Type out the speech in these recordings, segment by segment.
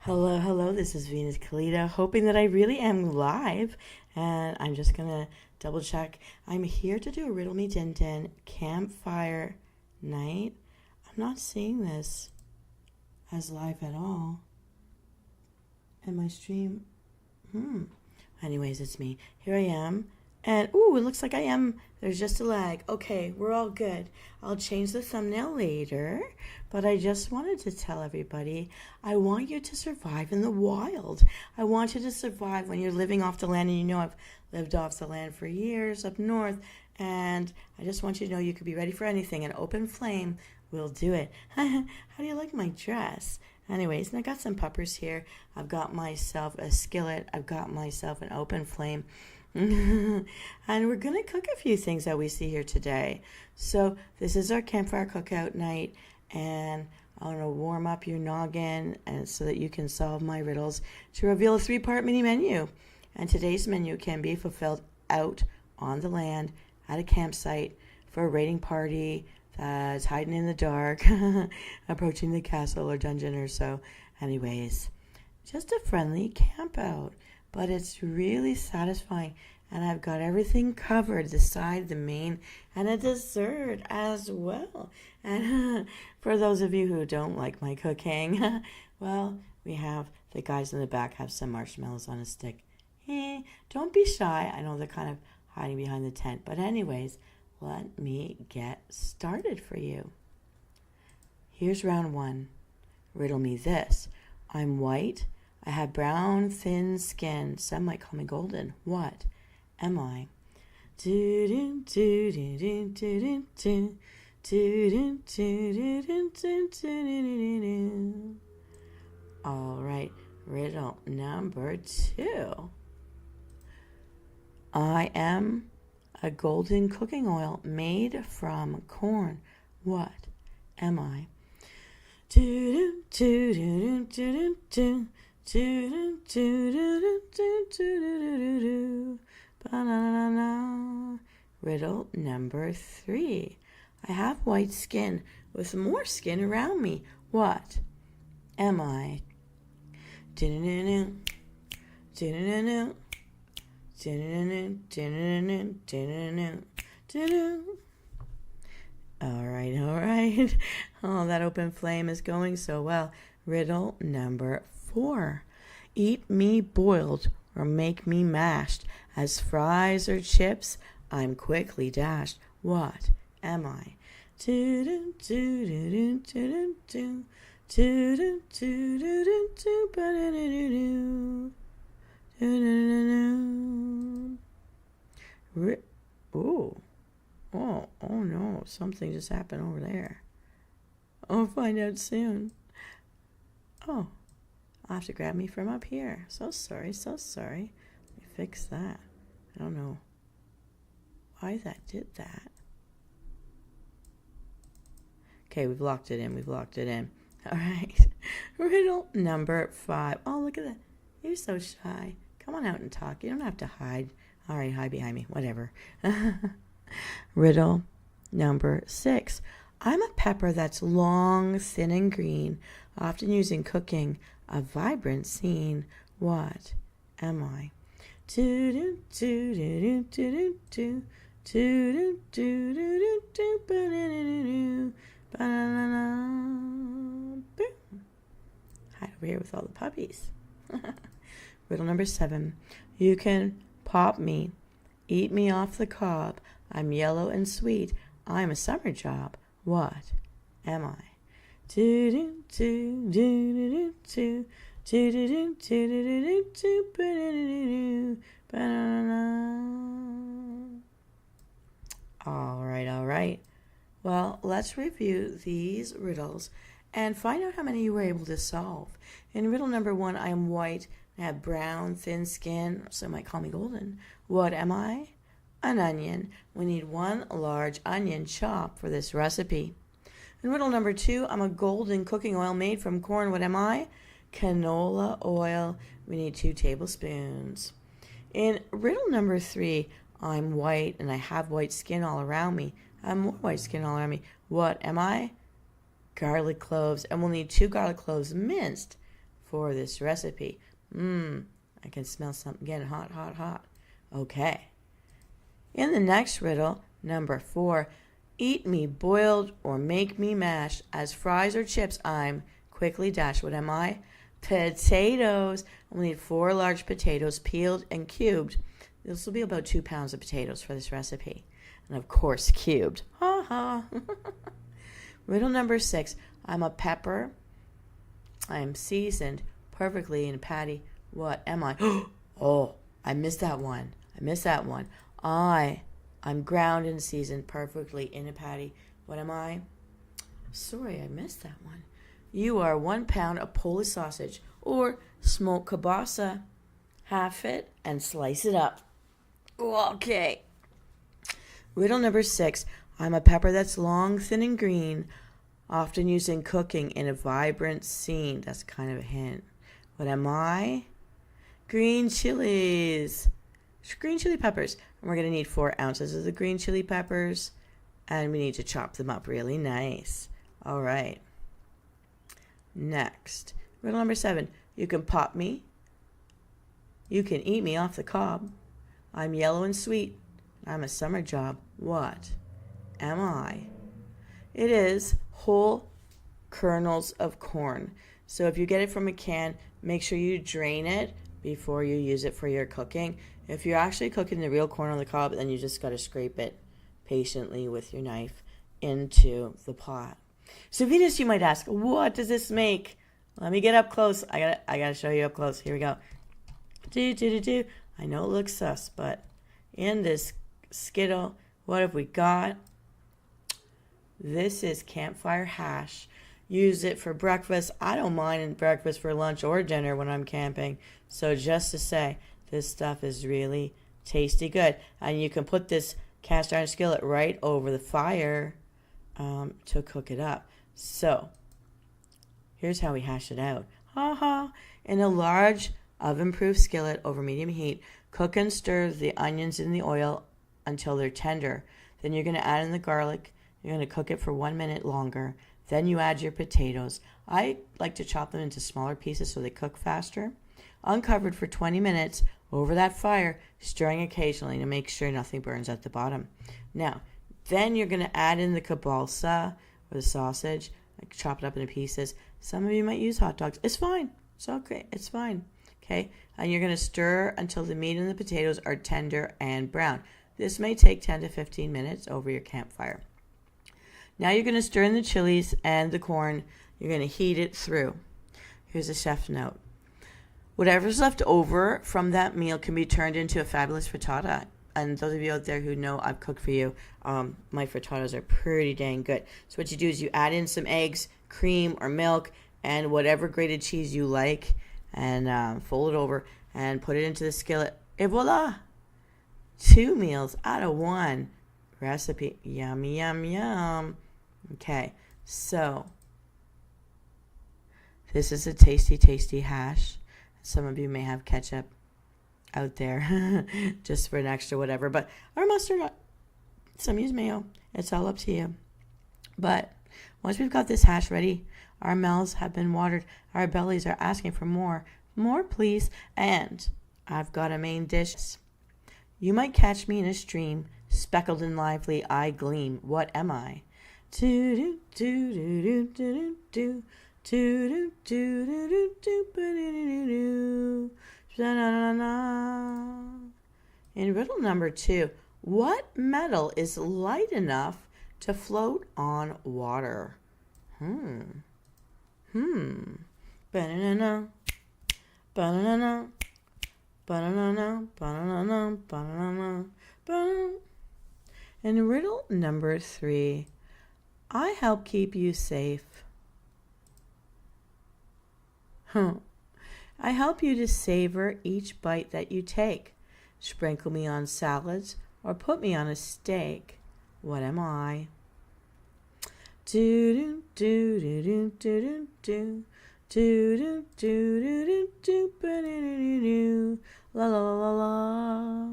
Hello, hello, this is Venus Callida, hoping that I really am live. And I'm just gonna double check. I'm here to do a Riddle Me Din Din Campfire night. I'm not seeing this as live at all. And my stream, Anyways, it's me. Here I am. And, ooh, it looks like I am. There's just a lag. Okay, we're all good. I'll change the thumbnail later. But I just wanted to tell everybody, I want you to survive in the wild. I want you to survive when you're living off the land. And you know I've lived off the land for years up north. And I just want you to know you could be ready for anything. An open flame will do it. How do you like my dress? Anyways, and I got some puppers here. I've got myself a skillet. I've got myself an open flame. And we're going to cook a few things that we see here today. So this is our campfire cookout night. And I want to warm up your noggin and so that you can solve my riddles to reveal a 3-part mini menu. And today's menu can be fulfilled out on the land at a campsite for a raiding party that's hiding in the dark, approaching the castle or dungeon or so. Anyways, just a friendly camp out, but it's really satisfying. And I've got everything covered, the side, the main, and a dessert as well. And for those of you who don't like my cooking, well, we have the guys in the back have some marshmallows on a stick. Don't be shy. I know they're kind of hiding behind the tent. But anyways, let me get started for you. Here's round 1. Riddle me this. I'm white. I have brown, thin skin. Some might call me golden. What am I? All right, riddle number 2. I am a golden cooking oil made from corn. What am I? Riddle number 3. I have white skin with more skin around me. What am I? All right. Oh, that open flame is going so well. Riddle number 4. Eat me boiled or make me mashed. As fries or chips, I'm quickly dashed. What am I? Oh no, something just happened over there. I'll find out soon. Oh, I'll have to grab me from up here. So sorry. Let me fix that. I don't know why that did that. Okay, we've locked it in. All right. Riddle number 5. Oh, look at that. You're so shy. Come on out and talk. You don't have to hide. All right, hide behind me. Whatever. Riddle number 6. I'm a pepper that's long, thin, and green, often used in cooking a vibrant scene. What am I? Hide over here with all the puppies. Riddle number 7. You can pop me, eat me off the cob. I'm yellow and sweet. I'm a summer job. What am I? All right. Well, let's review these riddles and find out how many you were able to solve. In riddle number 1, I am white. I have brown, thin skin. Some might call me golden. What am I? An onion. We need 1 large onion chopped for this recipe. In riddle number 2, I'm a golden cooking oil made from corn. What am I? Canola oil. We need 2 tablespoons. In riddle number 3, I'm white and I have white skin all around me. I have more white skin all around me. What am I? Garlic cloves. And we'll need 2 garlic cloves minced for this recipe. I can smell something getting hot, hot, hot. Okay. In the next riddle, number 4, eat me boiled or make me mash. As fries or chips, I'm quickly dash. What am I? Potatoes. We'll need 4 large potatoes, peeled and cubed. This will be about 2 pounds of potatoes for this recipe. And of course, cubed. Ha ha. Riddle number 6. I'm a pepper. I am seasoned perfectly in a patty. What am I? Oh, I missed that one. I'm ground and seasoned perfectly in a patty. What am I? Sorry, I missed that one. You are 1 pound of Polish sausage or smoked kielbasa. Half it and slice it up. Okay. Riddle number 6. I'm a pepper that's long, thin, and green, often used in cooking in a vibrant scene. That's kind of a hint. What am I? Green chilies. Green chili peppers. And we're going to need 4 ounces of the green chili peppers. And we need to chop them up really nice. All right. Next. Riddle number 7. You can pop me. You can eat me off the cob. I'm yellow and sweet. I'm a summer job. What am I? It is whole kernels of corn. So if you get it from a can, make sure you drain it before you use it for your cooking. If you're actually cooking the real corn on the cob, then you just got to scrape it patiently with your knife into the pot. So Venus, you might ask, what does this make? Let me get up close. I gotta show you up close. Here we go. I know it looks sus, but in this Skittle, what have we got? This is Campfire hash. Use it for breakfast. I don't mind breakfast for lunch or dinner when I'm camping. So just to say, this stuff is really tasty good. And you can put this cast iron skillet right over the fire to cook it up. So here's how we hash it out. In a large oven-proof skillet over medium heat, cook and stir the onions in the oil until they're tender. Then you're going to add in the garlic. You're going to cook it for 1 minute longer. Then you add your potatoes. I like to chop them into smaller pieces so they cook faster. Uncovered for 20 minutes over that fire, stirring occasionally to make sure nothing burns at the bottom. Now, then you're going to add in the kielbasa or the sausage, like chop it up into pieces. Some of you might use hot dogs. It's fine. It's okay. It's fine. Okay? And you're going to stir until the meat and the potatoes are tender and brown. This may take 10 to 15 minutes over your campfire. Now you're going to stir in the chilies and the corn. You're going to heat it through. Here's a chef note. Whatever's left over from that meal can be turned into a fabulous frittata. And those of you out there who know I've cooked for you, my frittatas are pretty dang good. So what you do is you add in some eggs, cream or milk, and whatever grated cheese you like, and fold it over and put it into the skillet. Et voila! 2 meals out of 1 recipe. Yummy, yum, yum. Okay, so this is a tasty, tasty hash. Some of you may have ketchup out there just for an extra whatever, but or mustard. Some use mayo. It's all up to you. But once we've got this hash ready, our mouths have been watered. Our bellies are asking for more. More, please. And I've got a main dish. You might catch me in a stream, speckled and lively, I gleam. What am I? In riddle number 2, what metal is light enough to float on water? Banana. Banana. Banana. Banana. Banana. Banana. In riddle number 3, I help keep you safe. I help you to savor each bite that you take. Sprinkle me on salads or put me on a steak. What am I? Do do do do do do do do do do do do la la la la.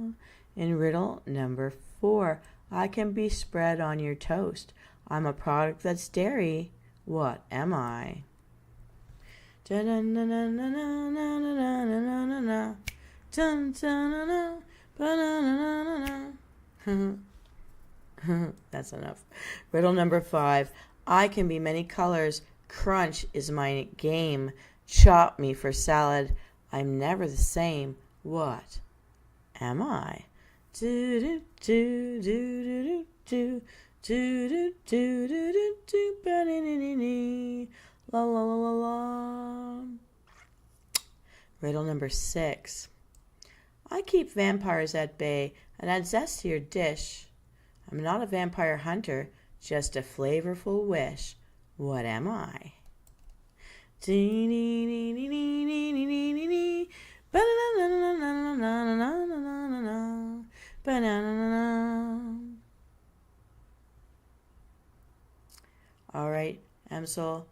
In riddle number 4, I can be spread on your toast. I'm a product that's dairy. What am I? That's enough. Riddle number 5. I can be many colors. Crunch is my game. Chop me for salad. I'm never the same. What am I? Do do do do do do do do do do do do la la la la la. Riddle number 6. I keep vampires at bay and add zest to your dish. I'm not a vampire hunter, just a flavorful wish. What am I? All right, Msoul.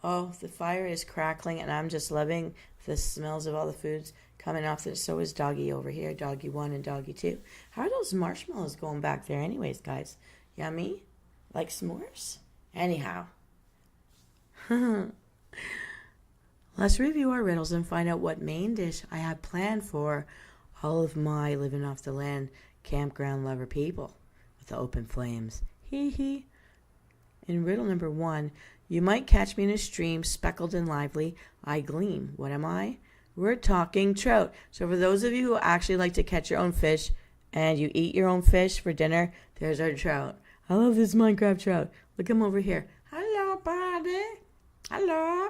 Oh, the fire is crackling, and I'm just loving the smells of all the foods coming off. So is Doggy over here, Doggy 1 and Doggy 2. How are those marshmallows going back there anyways, guys? Yummy? Like s'mores? Anyhow. Let's review our riddles and find out what main dish I have planned for all of my living off the land campground lover people with the open flames. Hee hee. In riddle number 1, you might catch me in a stream, speckled and lively. I gleam. What am I? We're talking trout. So for those of you who actually like to catch your own fish and you eat your own fish for dinner, there's our trout. I love this Minecraft trout. Look him over here. Hello, buddy. Hello.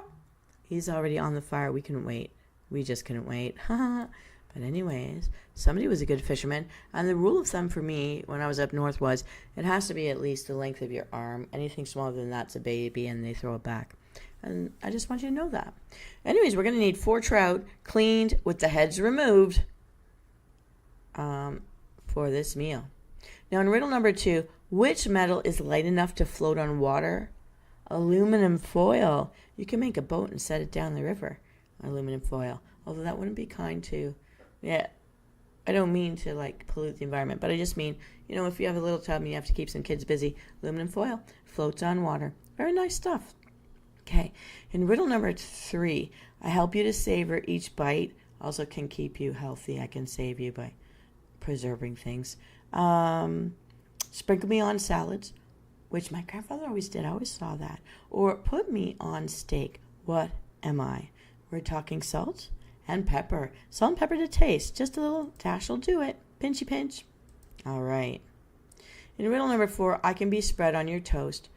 He's already on the fire. We couldn't wait. We just couldn't wait. But anyways, somebody was a good fisherman. And the rule of thumb for me when I was up north was it has to be at least the length of your arm. Anything smaller than that's a baby and they throw it back. And I just want you to know that. Anyways, we're going to need 4 trout cleaned with the heads removed for this meal. Now in riddle number 2, which metal is light enough to float on water? Aluminum foil. You can make a boat and set it down the river. Aluminum foil. Although that wouldn't be kind to... Yeah, I don't mean to like pollute the environment, but I just mean, you know, if you have a little tub and you have to keep some kids busy, aluminum foil floats on water. Very nice stuff. Okay, in riddle number 3, I help you to savor each bite. Also can keep you healthy. I can save you by preserving things. Sprinkle me on salads, which my grandfather always did. I always saw that. Or put me on steak. What am I? We're talking salt and pepper. Salt and pepper to taste. Just a little dash will do it. Pinchy pinch. All right. In riddle number 4, I can be spread on your toast.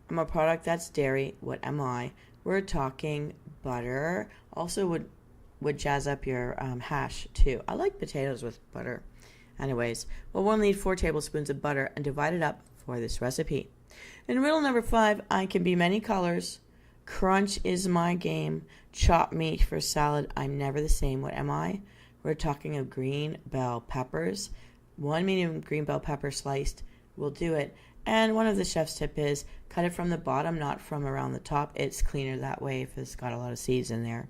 I'm a product that's dairy. What am I? We're talking butter. Also would jazz up your hash too. I like potatoes with butter. Anyways, we'll need 4 tablespoons of butter and divide it up for this recipe. In riddle number 5, I can be many colors. Crunch is my game. Chop meat for salad. I'm never the same. What am I? We're talking of green bell peppers. 1 medium green bell pepper sliced will do it. And one of the chef's tip is cut it from the bottom, not from around the top. It's cleaner that way if it's got a lot of seeds in there.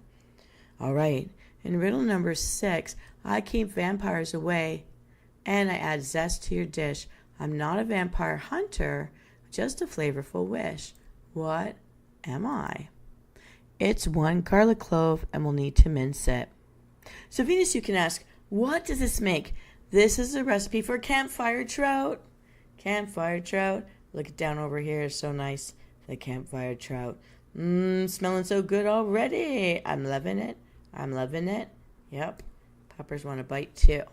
All right. In riddle number 6, I keep vampires away and I add zest to your dish. I'm not a vampire hunter, just a flavorful wish. What am I? It's 1 garlic clove and we'll need to mince it. So Venus, you can ask, what does this make? This is a recipe for campfire trout. Campfire trout. Look it down over here. It's so nice. The campfire trout. Smelling so good already. I'm loving it. I'm loving it. Yep. Peppers want a bite too.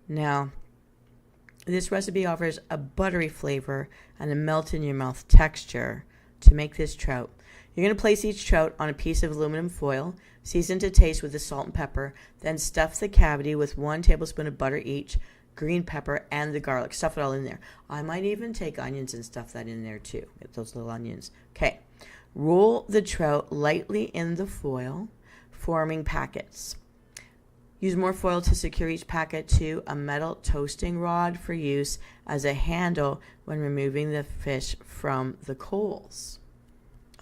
Now, this recipe offers a buttery flavor and a melt in your mouth texture to make this trout. You're going to place each trout on a piece of aluminum foil, season to taste with the salt and pepper, then stuff the cavity with 1 tablespoon of butter each, green pepper, and the garlic. Stuff it all in there. I might even take onions and stuff that in there too. Get those little onions. Okay. Roll the trout lightly in the foil, forming packets. Use more foil to secure each packet to a metal toasting rod for use as a handle when removing the fish from the coals.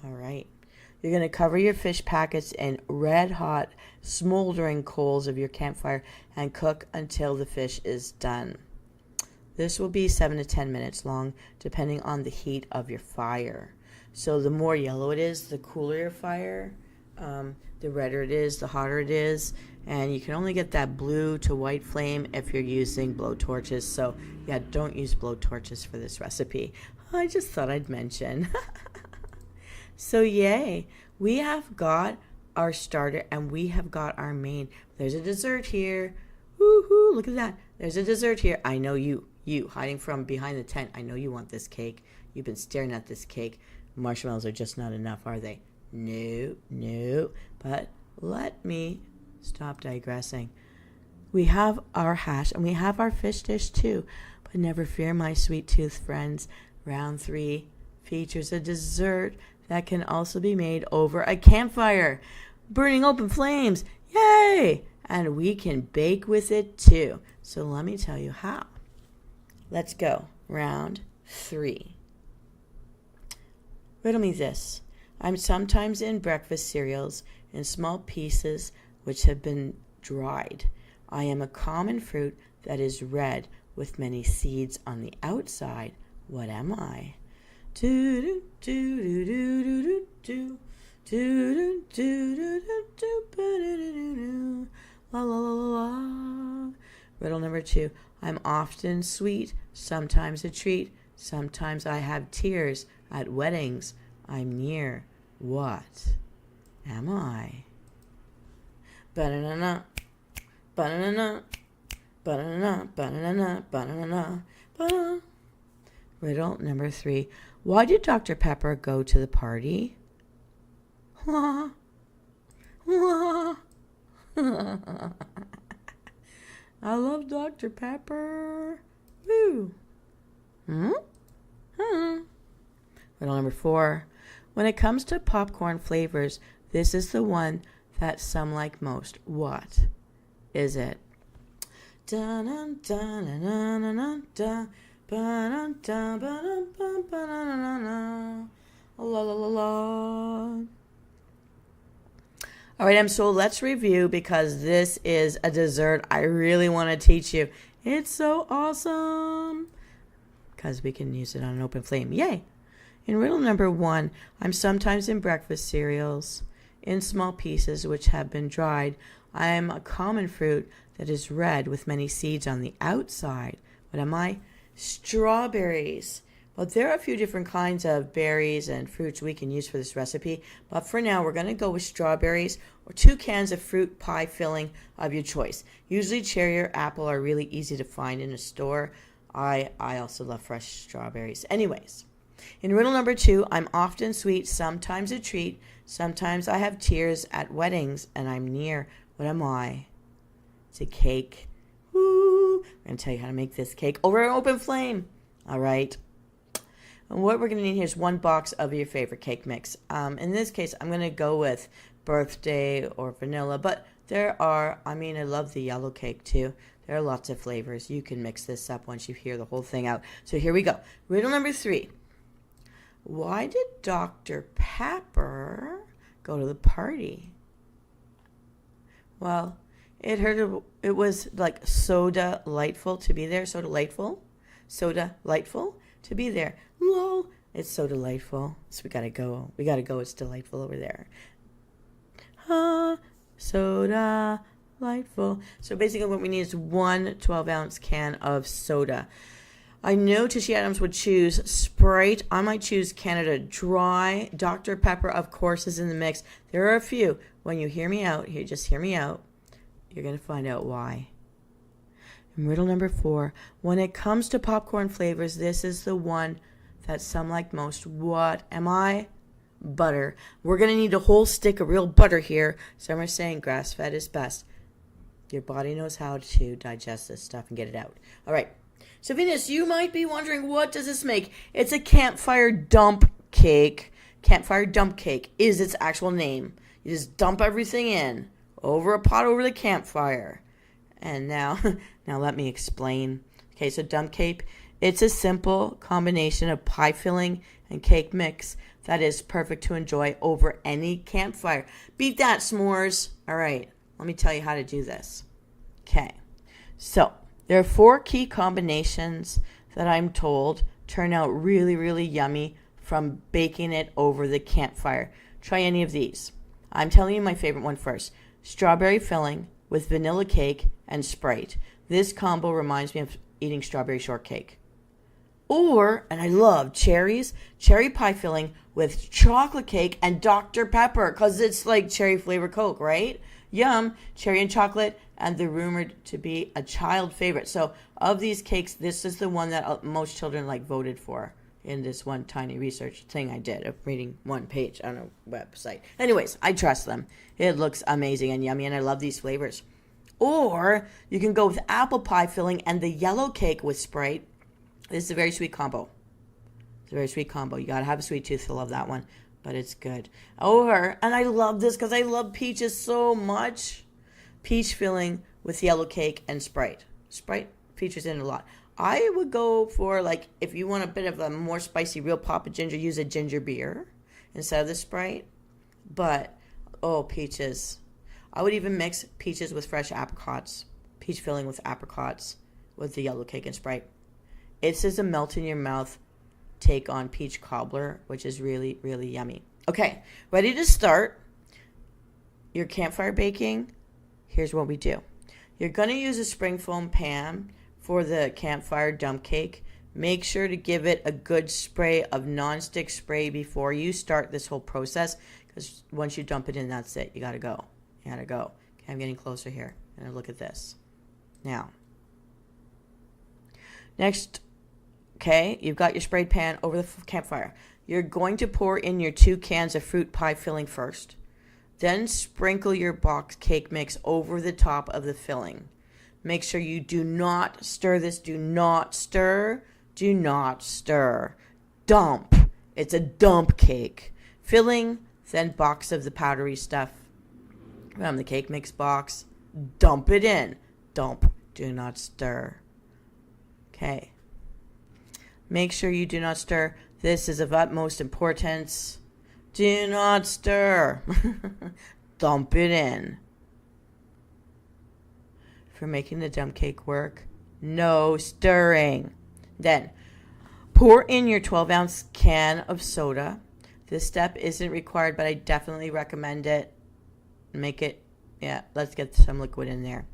All right. You're going to cover your fish packets in red hot, smoldering coals of your campfire and cook until the fish is done. This will be 7 to 10 minutes long, depending on the heat of your fire. So the more yellow it is, the cooler your fire, The redder it is, the hotter it is. And you can only get that blue to white flame if you're using blow torches. So yeah, don't use blow torches for this recipe. I just thought I'd mention. So yay, we have got our starter and we have got our main. There's a dessert here. Woohoo, look at that. There's a dessert here. I know you hiding from behind the tent. I know you want this cake. You've been staring at this cake. Marshmallows are just not enough, are they? No. But let me stop digressing. We have our hash and we have our fish dish too. But never fear, my sweet tooth friends. Round 3 features a dessert that can also be made over a campfire. Burning open flames. Yay! And we can bake with it too. So let me tell you how. Let's go. Round 3. Riddle me this. I'm sometimes in breakfast cereals in small pieces which have been dried. I am a common fruit that is red with many seeds on the outside. What am I? Do do do do do do do do do do do la la la la. Riddle number 2. I'm often sweet, sometimes a treat. Sometimes I have tears at weddings. I'm near. What am I? Banana, banana, banana, banana, banana, banana. Riddle number 3. Why did Dr. Pepper go to the party? I love Dr. Pepper. Woo. Riddle number 4. When it comes to popcorn flavors, this is the one that some like most. What is it? All right, Msoul, let's review because this is a dessert I really want to teach you. It's so awesome because we can use it on an open flame. Yay! In riddle number 1, I'm sometimes in breakfast cereals in small pieces which have been dried. I am a common fruit that is red with many seeds on the outside. What am I? Strawberries. Well, there are a few different kinds of berries and fruits we can use for this recipe, but for now we're going to go with strawberries or 2 cans of fruit pie filling of your choice. Usually cherry or apple are really easy to find in a store. I also love fresh strawberries. Anyways, in riddle number 2, I'm often sweet, sometimes a treat. Sometimes I have tears at weddings and I'm near. What am I? It's a cake. Woo! I'm going to tell you how to make this cake over an open flame. All right. And what we're going to need here is 1 box of your favorite cake mix. In this case, I'm going to go with birthday or vanilla, but there are, I love the yellow cake too. There are lots of flavors. You can mix this up once you hear the whole thing out. So here we go. Riddle number 3. Why did Dr. Pepper go to the party? Well, it was like so delightful to be there. So delightful to be there. Lol, it's so delightful. So we gotta go. It's delightful over there. So delightful. So basically what we need is 1 12-ounce can of soda. I know Tishy Adams would choose Sprite. I might choose Canada Dry. Dr. Pepper, of course, is in the mix. There are a few. When you hear me out, just hear me out. You're going to find out why. And riddle number 4. When it comes to popcorn flavors, this is the one that some like most. What am I? Butter. We're going to need a whole stick of real butter here. Some are saying grass-fed is best. Your body knows how to digest this stuff and get it out. All right. So Venus, you might be wondering, what does this make? It's a campfire dump cake. Campfire dump cake is its actual name. You just dump everything in over a pot over the campfire. And now let me explain. Okay, so dump cake, it's a simple combination of pie filling and cake mix that is perfect to enjoy over any campfire. Beat that, s'mores. All right, let me tell you how to do this. Okay, so there are 4 key combinations that I'm told turn out really, really yummy from baking it over the campfire. Try any of these. I'm telling you my favorite one first. Strawberry filling with vanilla cake and Sprite. This combo reminds me of eating strawberry shortcake. Or, and I love cherries, cherry pie filling with chocolate cake and Dr. Pepper, because it's like cherry flavored Coke, right? Yum, cherry and chocolate, and they're rumored to be a child favorite. So of these cakes, this is the one that most children voted for in this one tiny research thing I did of reading one page on a website. Anyways, I trust them. It looks amazing and yummy, and I love these flavors. Or you can go with apple pie filling and the yellow cake with Sprite. This is a very sweet combo. It's a very sweet combo. You gotta have a sweet tooth to love that one, but it's good. Or, and I love this because I love peaches so much. Peach filling with yellow cake and Sprite. Sprite features in a lot. I would go for, if you want a bit of a more spicy real pop of ginger, use a ginger beer instead of the Sprite. But, peaches. I would even mix peaches with fresh apricots. Peach filling with apricots with the yellow cake and Sprite. It's just a melt-in-your-mouth take on peach cobbler, which is really, really yummy. Okay, ready to start your campfire baking? Here's what we do. You're going to use a spring foam pan for the campfire dump cake. Make sure to give it a good spray of nonstick spray before you start this whole process, because once you dump it in, that's it. You got to go. You got to go. Okay, I'm getting closer here. And look at this. Now, next, okay, you've got your sprayed pan over the campfire. You're going to pour in your 2 cans of fruit pie filling first. Then sprinkle your box cake mix over the top of the filling. Make sure you do not stir this. Do not stir. Do not stir. Dump. It's a dump cake. Filling, then box of the powdery stuff from the cake mix box. Dump it in. Dump. Do not stir. Okay. Make sure you do not stir. This is of utmost importance. Do not stir. Dump it in. For making the dump cake work, no stirring. Then, pour in your 12-ounce can of soda. This step isn't required, but I definitely recommend it. Make it, let's get some liquid in there.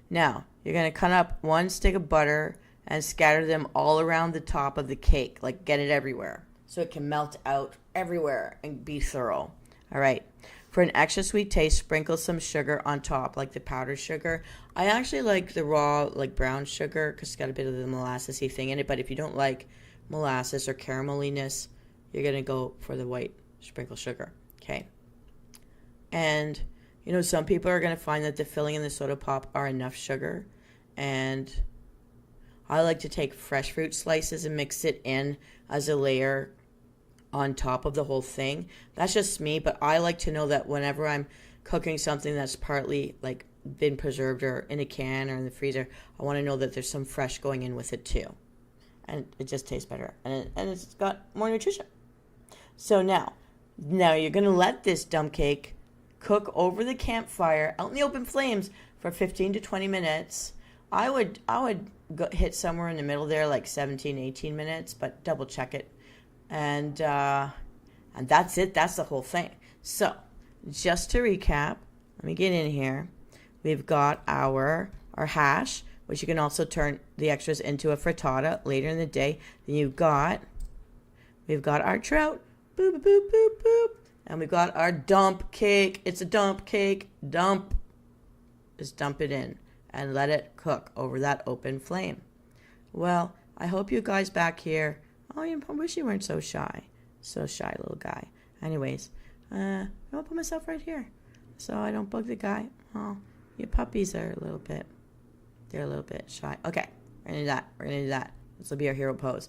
Now, you're going to cut up 1 stick of butter and scatter them all around the top of the cake. Get it everywhere so it can melt out everywhere and be thorough. All right. For an extra sweet taste, sprinkle some sugar on top, like the powdered sugar. I actually like the raw, brown sugar, because it's got a bit of the molassesy thing in it. But if you don't like molasses or carameliness, you're going to go for the white sprinkle sugar. Okay. And, some people are going to find that the filling and the soda pop are enough sugar. And I like to take fresh fruit slices and mix it in as a layer on top of the whole thing. That's just me, but I like to know that whenever I'm cooking something that's partly been preserved or in a can or in the freezer, I want to know that there's some fresh going in with it too. And it just tastes better. And it's got more nutrition. So now you're going to let this dump cake cook over the campfire out in the open flames for 15 to 20 minutes. I would hit somewhere in the middle there, 17, 18 minutes, but double check it. And that's it. That's the whole thing. So, just to recap, let me get in here. We've got our hash, which you can also turn the extras into a frittata later in the day. Then we've got our trout. Boop, boop, boop, boop, boop. And we've got our dump cake. It's a dump cake. Dump. Just dump it in and let it cook over that open flame. Well, I hope you guys back here. Oh, I wish you weren't so shy. So shy, little guy. Anyways, I'm going to put myself right here so I don't bug the guy. Oh, your puppies are a little bit shy. Okay, we're going to do that. This will be our hero pose.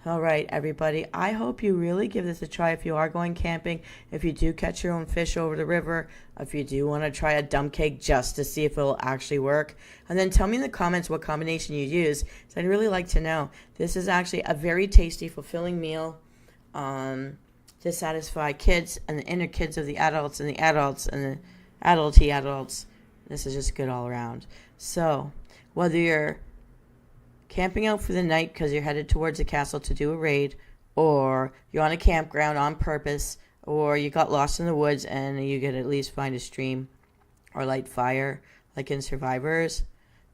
All right, everybody. I hope you really give this a try if you are going camping, if you do catch your own fish over the river, if you do want to try a dump cake just to see if it will actually work. And then tell me in the comments what combination you use. So I'd really like to know. This is actually a very tasty, fulfilling meal to satisfy kids and the inner kids of the adults and the adults and the adulty adults. This is just good all around. So whether you're camping out for the night because you're headed towards a castle to do a raid, or you're on a campground on purpose or you got lost in the woods and you could at least find a stream or light fire, like in Survivors,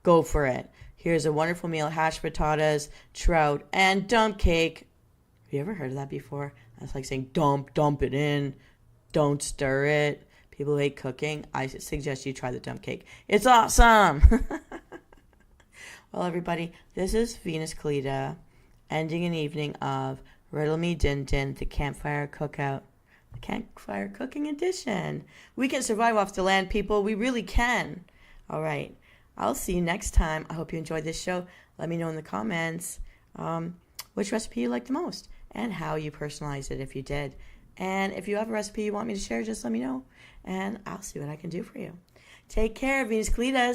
go for it. Here's a wonderful meal: hash potatoes, trout, and dump cake. Have you ever heard of that before? That's like saying dump it in, don't stir it. People who hate cooking, I suggest you try the dump cake. It's awesome! Well, everybody, this is Venus Callida, ending an evening of Riddle Me Din Din, the Campfire Cookout. The Campfire Cooking Edition. We can survive off the land, people. We really can. All right. I'll see you next time. I hope you enjoyed this show. Let me know in the comments which recipe you liked the most and how you personalized it if you did. And if you have a recipe you want me to share, just let me know, and I'll see what I can do for you. Take care, Venus Callida.